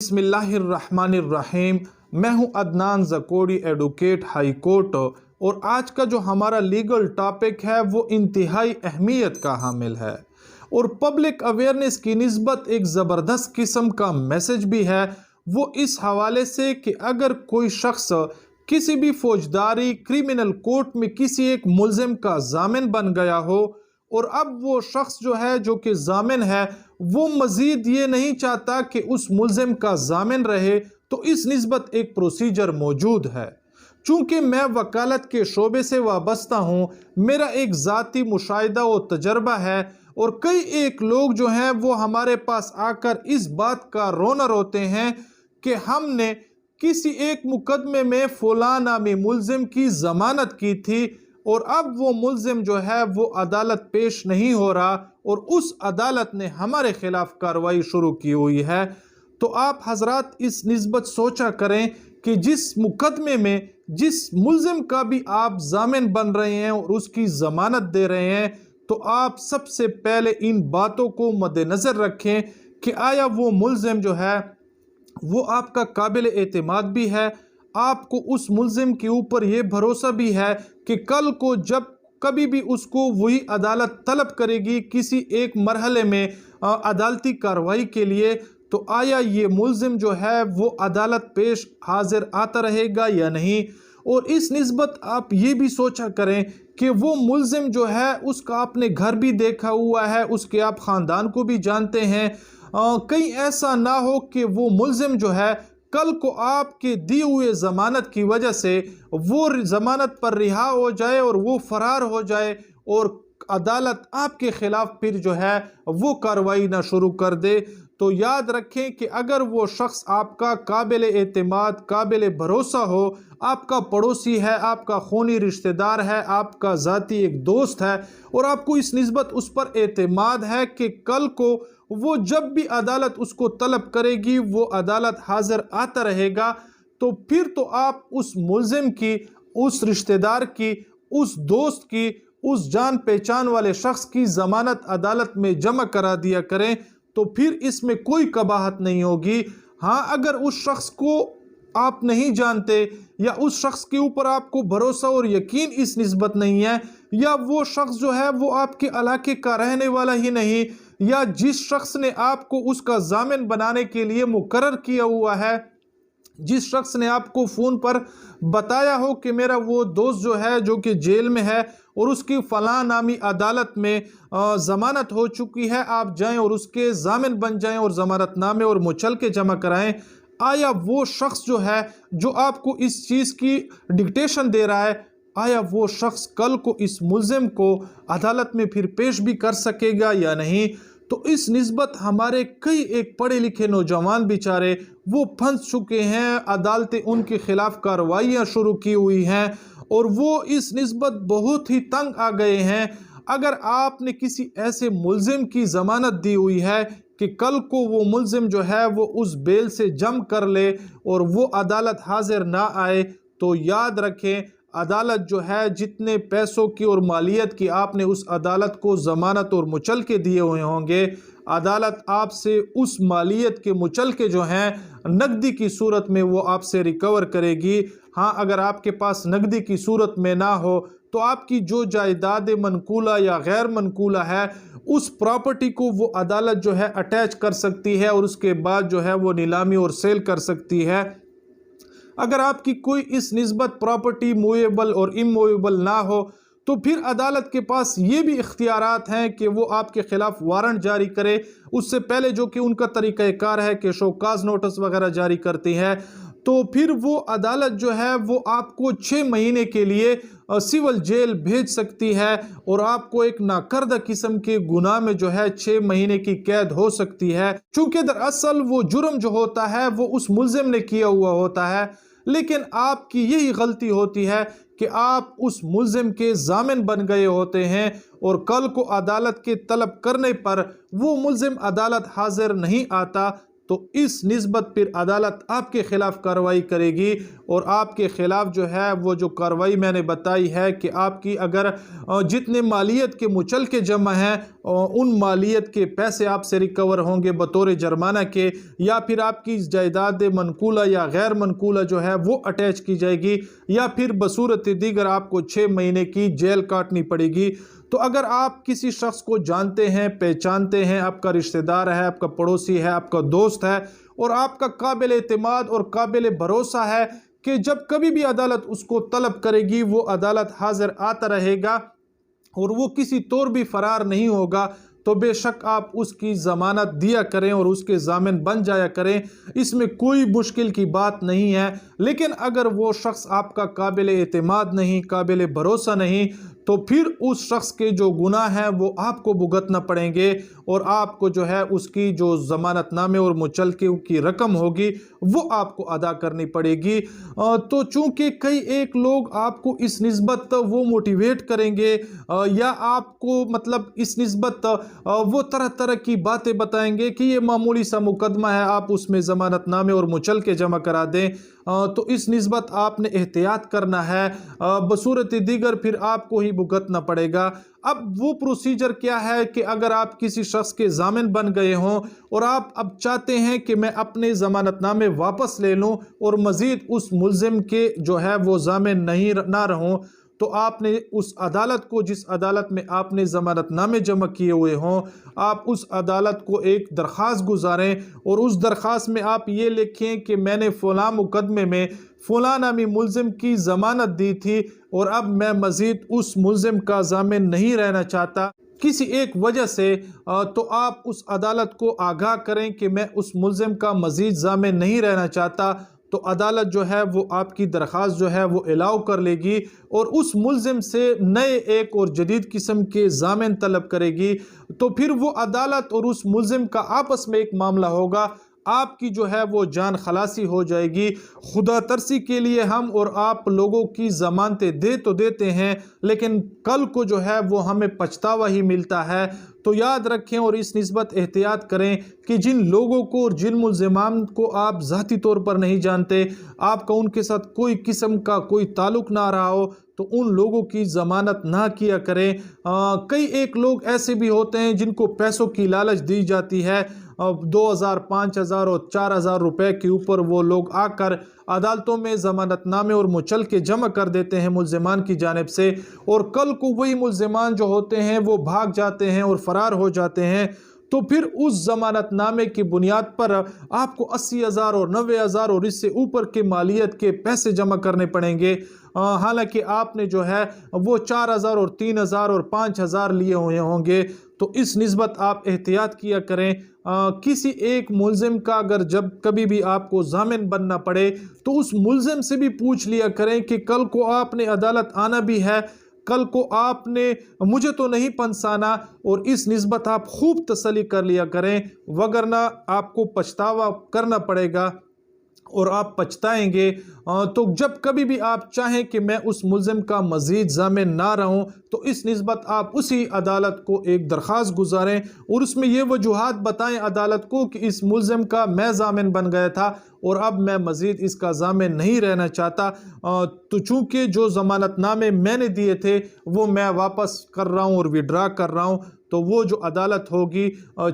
बिस्मिल्लाहिर्रहमानिर्रहीम। मैं हूं अदनान ज़कोड़ी, एडवोकेट हाई कोर्ट। और आज का जो हमारा लीगल टॉपिक है वो इंतहाई अहमियत का हामिल है और पब्लिक अवेयरनेस की निस्बत एक ज़बरदस्त किस्म का मैसेज भी है। वो इस हवाले से कि अगर कोई शख्स किसी भी फौजदारी क्रिमिनल कोर्ट में किसी एक मुल्ज़िम का ज़ामिन बन गया हो और अब वो शख्स जो कि ज़ामिन है वो मज़ीद ये नहीं चाहता कि उस मुल्ज़िम का ज़ामिन रहे, तो इस निस्बत एक प्रोसीजर मौजूद है। चूँकि मैं वकालत के शोबे से वाबस्ता हूँ, मेरा एक ज़ाती मुशाहिदा और तजर्बा है और कई एक लोग जो हैं वो हमारे पास आकर इस बात का रोना रोते हैं कि हमने किसी एक मुकदमे में फ़लाँ नामी मुल्ज़िम की ज़मानत की थी और अब वो मुल्ज़िम जो है वो अदालत पेश नहीं हो रहा और उस अदालत ने हमारे ख़िलाफ़ कार्रवाई शुरू की हुई है। तो आप हजरात इस निस्बत सोचा करें कि जिस मुकदमे में जिस मुल्ज़िम का भी आप ज़ामिन बन रहे हैं और उसकी ज़मानत दे रहे हैं, तो आप सबसे पहले इन बातों को मद्देनज़र रखें कि आया वो मुल्ज़िम जो है वो आपका काबिल एतमाद भी है, आपको उस मुल्ज़िम के ऊपर ये भरोसा भी है कि कल को जब कभी भी उसको वही अदालत तलब करेगी किसी एक मरहले में अदालती कार्रवाई के लिए, तो आया ये मुल्ज़िम जो है वो अदालत पेश हाजिर आता रहेगा या नहीं। और इस निस्बत आप ये भी सोचा करें कि वो मुल्ज़िम जो है उसका आपने घर भी देखा हुआ है, उसके आप ख़ानदान को भी जानते हैं। कहीं ऐसा ना हो कि वो मुल्ज़िम जो है कल को आपके दिए हुए ज़मानत की वजह से वो ज़मानत पर रिहा हो जाए और वो फ़रार हो जाए और अदालत आपके ख़िलाफ़ फिर जो है वो कार्रवाई ना शुरू कर दे। तो याद रखें कि अगर वो शख्स आपका काबिल एतमाद काबिल भरोसा हो, आपका पड़ोसी है, आपका खूनी रिश्तेदार है, आपका ज़ाती एक दोस्त है और आपको इस निस्बत उस पर एतमाद है कि कल को वो जब भी अदालत उसको तलब करेगी वो अदालत हाजिर आता रहेगा, तो फिर तो आप उस मुल्ज़िम की, उस रिश्तेदार की, उस दोस्त की, उस जान पहचान वाले शख्स की ज़मानत अदालत में जमा करा दिया करें, तो फिर इसमें कोई कबाहत नहीं होगी। हाँ, अगर उस शख्स को आप नहीं जानते या उस शख्स के ऊपर आपको भरोसा और यकीन इस निस्बत नहीं है, या वो शख्स जो है वो आपके इलाके का रहने वाला ही नहीं, या जिस शख्स ने आपको उसका ज़ामिन बनाने के लिए मुकर्रर किया हुआ है, जिस शख्स ने आपको फ़ोन पर बताया हो कि मेरा वो दोस्त जो है जो कि जेल में है और उसकी फ़लाँ नामी अदालत में ज़मानत हो चुकी है, आप जाएं और उसके ज़ामिन बन जाएं और ज़मानतनामे और मुचलके जमा कराएं, आया वो शख्स जो है जो आपको इस चीज़ की डिक्टेशन दे रहा है, आया वो शख्स कल को इस मुल्ज़िम को अदालत में फिर पेश भी कर सकेगा या नहीं। तो इस निस्बत हमारे कई एक पढ़े लिखे नौजवान बेचारे वो फंस चुके हैं, अदालतें उनके ख़िलाफ़ कार्रवाइयाँ शुरू की हुई हैं और वो इस निस्बत बहुत ही तंग आ गए हैं। अगर आपने किसी ऐसे मुल्ज़िम की ज़मानत दी हुई है कि कल को वो मुल्ज़िम जो है वो उस बेल से जम कर ले और वो अदालत हाजिर ना आए, तो याद रखें अदालत जो है जितने पैसों की और मालियत की आपने उस अदालत को ज़मानत और मुचलके दिए हुए होंगे, अदालत आपसे उस मालियत के मुचलके जो हैं नकदी की सूरत में वो आपसे रिकवर करेगी। हाँ, अगर आपके पास नकदी की सूरत में ना हो तो आपकी जो जायदाद मनकूला या गैर मनकूला है उस प्रॉपर्टी को वो अदालत जो है अटैच कर सकती है और उसके बाद जो है वो नीलामी और सेल कर सकती है। अगर आपकी कोई इस निस्बत प्रॉपर्टी मूवेबल और इमूवेबल ना हो तो फिर अदालत के पास ये भी इख्तियारात हैं कि वो आपके ख़िलाफ़ वारंट जारी करे, उससे पहले जो कि उनका तरीक़ाकार है कि शोकाज़ नोटिस वगैरह जारी करती है। तो फिर वो अदालत जो है वो आपको 6 महीने के लिए सिविल जेल भेज सकती है और आपको एक नाकर्दा किस्म के गुनाह में जो है 6 महीने की कैद हो सकती है। चूँकि दरअसल वो जुर्म जो होता है वो उस मुल्ज़िम ने किया हुआ होता है, लेकिन आपकी यही गलती होती है कि आप उस मुल्ज़िम के ज़ामिन बन गए होते हैं और कल को अदालत के तलब करने पर वो मुल्ज़िम अदालत हाजिर नहीं आता, تو اس نسبت پھر عدالت آپ کے خلاف کارروائی کرے گی، اور آپ کے خلاف جو ہے وہ جو کارروائی میں نے بتائی ہے کہ آپ کی اگر جتنے مالیت کے مچلکے جمع ہیں ان مالیت کے پیسے آپ سے ریکور ہوں گے بطور جرمانہ کے، یا پھر آپ کی جائیداد منقولہ یا غیر منقولہ جو ہے وہ اٹیچ کی جائے گی، یا پھر بصورت دیگر آپ کو 6 مہینے کی جیل کاٹنی پڑے گی۔ تو اگر آپ کسی شخص کو جانتے ہیں، پہچانتے ہیں، آپ کا رشتہ دار ہے، آپ کا پڑوسی ہے، آپ کا دوست ہے، اور آپ کا قابل اعتماد اور قابل بھروسہ ہے کہ جب کبھی بھی عدالت اس کو طلب کرے گی وہ عدالت حاضر آتا رہے گا اور وہ کسی طور بھی فرار نہیں ہوگا، تو بے شک آپ اس کی ضمانت دیا کریں اور اس کے ضامن بن جایا کریں، اس میں کوئی مشکل کی بات نہیں ہے۔ لیکن اگر وہ شخص آپ کا قابل اعتماد نہیں، قابل بھروسہ نہیں، تو پھر اس شخص کے جو گناہ ہیں وہ آپ کو بھگتنا پڑیں گے، اور آپ کو جو ہے اس کی جو ضمانت نامے اور مچلکے کی رقم ہوگی وہ آپ کو ادا کرنی پڑے گی۔ تو چونکہ کئی ایک لوگ آپ کو اس نسبت وہ موٹیویٹ کریں گے یا آپ کو مطلب اس نسبت وہ طرح طرح کی باتیں بتائیں گے کہ یہ معمولی سا مقدمہ ہے، آپ اس میں ضمانت نامے اور مچلکے جمع کرا دیں، تو اس نسبت آپ نے احتیاط کرنا ہے، بصورت دیگر پھر آپ کو ہی بھگتنا پڑے گا۔ اب وہ پروسیجر کیا ہے کہ اگر آپ کسی شخص کے ضامن بن گئے ہوں اور آپ اب چاہتے ہیں کہ میں اپنے ضمانت نامے واپس لے لوں اور مزید اس ملزم کے جو ہے وہ ضامن نہ رہوں، تو آپ نے اس عدالت کو، جس عدالت میں آپ نے ضمانت نامے جمع کیے ہوئے ہوں، آپ اس عدالت کو ایک درخواست گزاریں، اور اس درخواست میں آپ یہ لکھیں کہ میں نے فلاں مقدمے میں فلاں نامی ملزم کی ضمانت دی تھی اور اب میں مزید اس ملزم کا ضامن نہیں رہنا چاہتا کسی ایک وجہ سے، تو آپ اس عدالت کو آگاہ کریں کہ میں اس ملزم کا مزید ضامن نہیں رہنا چاہتا، تو عدالت جو ہے وہ آپ کی درخواست جو ہے وہ الاؤ کر لے گی اور اس ملزم سے نئے ایک اور جدید قسم کے ضامن طلب کرے گی۔ تو پھر وہ عدالت اور اس ملزم کا آپس میں ایک معاملہ ہوگا، آپ کی جو ہے وہ جان خلاصی ہو جائے گی۔ خدا ترسی کے لیے ہم اور آپ لوگوں کی ضمانتیں دے تو دیتے ہیں، لیکن کل کو جو ہے وہ ہمیں پچھتاوا ہی ملتا ہے۔ تو یاد رکھیں اور اس نسبت احتیاط کریں کہ جن لوگوں کو اور جن ملزمان کو آپ ذاتی طور پر نہیں جانتے، آپ کا ان کے ساتھ کوئی قسم کا کوئی تعلق نہ رہا ہو، تو ان لوگوں کی ضمانت نہ کیا کریں۔ کئی ایک لوگ ایسے بھی ہوتے ہیں جن کو پیسوں کی لالچ دی جاتی ہے، 2000 5000 اور 4000 روپے کے اوپر وہ لوگ آ کر عدالتوں میں ضمانت نامے اور مچلکے جمع کر دیتے ہیں ملزمان کی جانب سے، اور کل کو وہی ملزمان جو ہوتے ہیں وہ بھاگ جاتے ہیں اور فرار ہو جاتے ہیں، تو پھر اس ضمانت نامے کی بنیاد پر آپ کو 80,000 اور 90,000 اور اس سے اوپر کے مالیت کے پیسے جمع کرنے پڑیں گے، حالانکہ آپ نے جو ہے وہ 4,000 اور 3,000 اور 5,000 لیے ہوئے ہوں گے۔ تو اس نسبت آپ احتیاط کیا کریں۔ کسی ایک ملزم کا اگر جب کبھی بھی آپ کو ضامن بننا پڑے تو اس ملزم سے بھی پوچھ لیا کریں کہ کل کو آپ نے عدالت آنا بھی ہے، کل کو آپ نے مجھے تو نہیں پنسانا، اور اس نسبت آپ خوب تسلی کر لیا کریں، وگرنہ آپ کو پچھتاوا کرنا پڑے گا اور آپ پچھتائیں گے۔ تو جب کبھی بھی آپ چاہیں کہ میں اس ملزم کا مزید ضامن نہ رہوں، تو اس نسبت آپ اسی عدالت کو ایک درخواست گزاریں اور اس میں یہ وجوہات بتائیں عدالت کو کہ اس ملزم کا میں ضامن بن گیا تھا اور اب میں مزید اس کا ضامن نہیں رہنا چاہتا، تو چونکہ جو ضمانت نامے میں نے دیے تھے وہ میں واپس کر رہا ہوں اور وڈرا کر رہا ہوں، تو وہ جو عدالت ہوگی،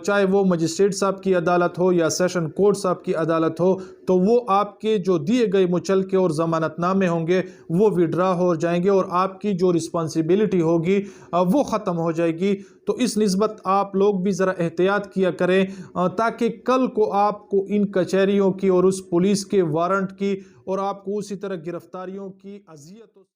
چاہے وہ مجسٹریٹ صاحب کی عدالت ہو یا سیشن کورٹ صاحب کی عدالت ہو، تو وہ آپ کے جو دیے گئے مچلکے اور ضمانت نامے ہوں گے وہ وڈرا ہو جائیں گے اور آپ کی جو رسپانسیبلٹی ہوگی وہ ختم ہو جائے گی۔ تو اس نسبت آپ لوگ بھی ذرا احتیاط کیا کریں، تاکہ کل کو آپ کو ان کچہریوں کی اور اس پولیس کے وارنٹ کی اور آپ کو اسی طرح گرفتاریوں کی اذیت